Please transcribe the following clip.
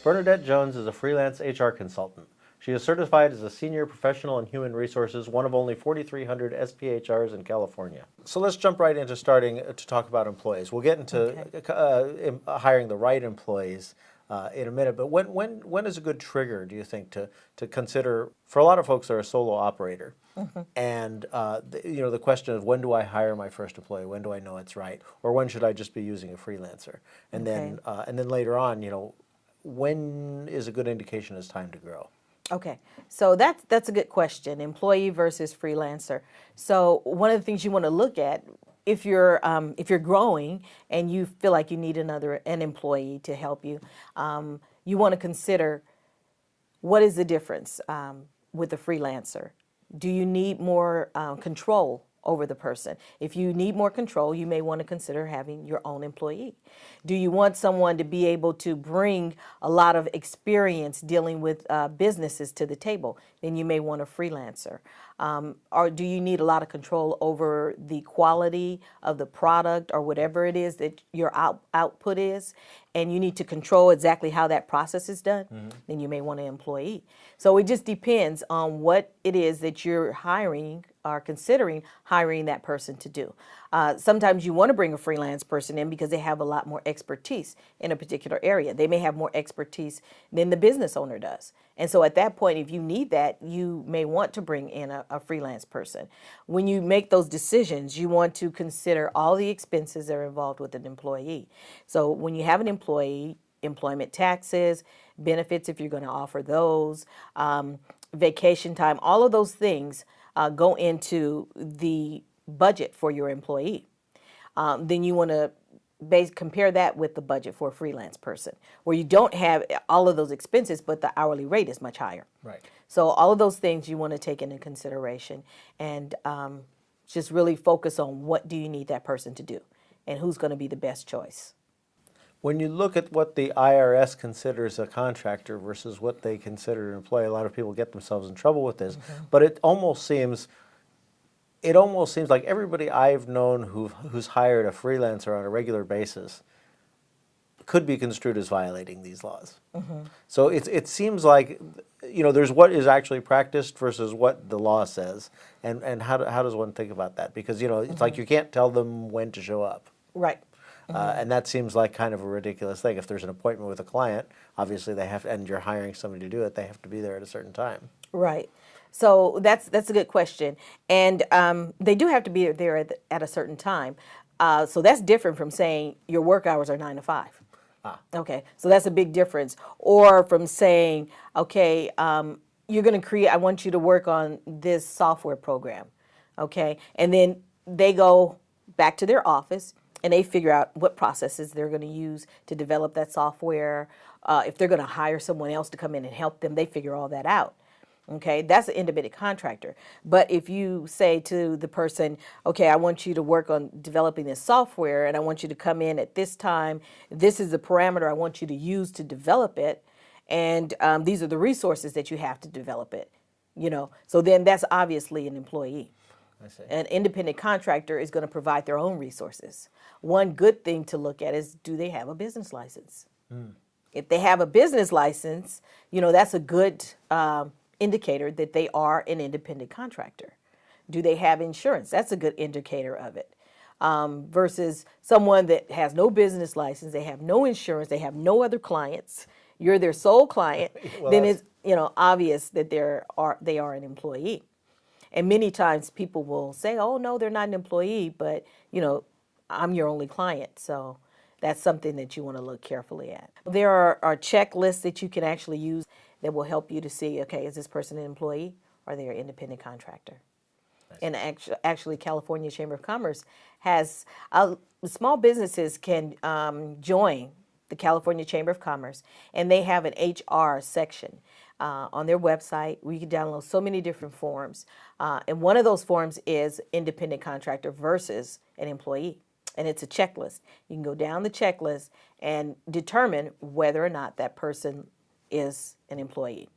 Bernadette Jones is a freelance HR consultant. She is certified as a senior professional in human resources, one of only 4,300 SPHRs in California. So let's jump right into starting to talk about employees. We'll get into hiring the right employees in a minute, but when is a good trigger, do you think, to consider? For a lot of folks, they're a solo operator. And the question of when do I hire my first employee? When do I know it's right? Or when should I just be using a freelancer? And then later on, when is a good indication it's time to grow? Okay, so that's a good question. Employee versus freelancer. So one of the things you want to look at if you're growing and you feel like you need an employee to help you, you want to consider what is the difference with the freelancer. Do you need more control over the person? If you need more control, you may want to consider having your own employee. Do you want someone to be able to bring a lot of experience dealing with businesses to the table? Then you may want a freelancer. Or do you need a lot of control over the quality of the product or whatever it is that your output is, and you need to control exactly how that process is done? Then you may want an employee. So it just depends on what it is that you're hiring or considering hiring that person to do. Sometimes you want to bring a freelance person in because they have a lot more expertise in a particular area. They may have more expertise than the business owner does. And so at that point, if you need that, you may want to bring in a freelance person. When you make those decisions, you want to consider all the expenses that are involved with an employee. So when you have an employee, employment taxes, benefits if you're going to offer those, vacation time, all of those things go into the budget for your employee. Then you want to compare that with the budget for a freelance person, where you don't have all of those expenses, but the hourly rate is much higher. Right. So all of those things you want to take into consideration, and just really focus on what do you need that person to do, and who's going to be the best choice. When you look at what the IRS considers a contractor versus what they consider an employee, a lot of people get themselves in trouble with this. But it almost seems like everybody I've known who's hired a freelancer on a regular basis could be construed as violating these laws. So it seems like there's what is actually practiced versus what the law says, and how does one think about that? Because it's like you can't tell them when to show up. Right. And that seems like kind of a ridiculous thing. If there's an appointment with a client, obviously they have, and you're hiring somebody to do it, they have to be there at a certain time. Right. So that's a good question, and they do have to be there at a certain time. So that's different from saying your work hours are 9 to 5. Okay, so that's a big difference. Or from saying, okay, you're going to create. I want you to work on this software program. Okay, and then they go back to their office and they figure out what processes they're going to use to develop that software. If they're going to hire someone else to come in and help them, they figure all that out. Okay, that's an independent contractor. But if you say to the person, okay, I want you to work on developing this software and I want you to come in at this time, this is the parameter I want you to use to develop it, and these are the resources that you have to develop it, so then that's obviously an employee. I see. An independent contractor is going to provide their own resources. One good thing to look at is, do they have a business license? If they have a business license, that's a good indicator that they are an independent contractor. Do they have insurance? That's a good indicator of it. Versus someone that has no business license, they have no insurance, they have no other clients, you're their sole client, well, then it's obvious that they are an employee. And many times people will say, oh no, they're not an employee, but I'm your only client. So that's something that you want to look carefully at. There are checklists that you can actually use that will help you to see, okay, is this person an employee or are they an independent contractor? And actually, California Chamber of Commerce has, small businesses can join the California Chamber of Commerce, and they have an HR section on their website where you can download so many different forms. And one of those forms is independent contractor versus an employee. And it's a checklist. You can go down the checklist and determine whether or not that person is an employee.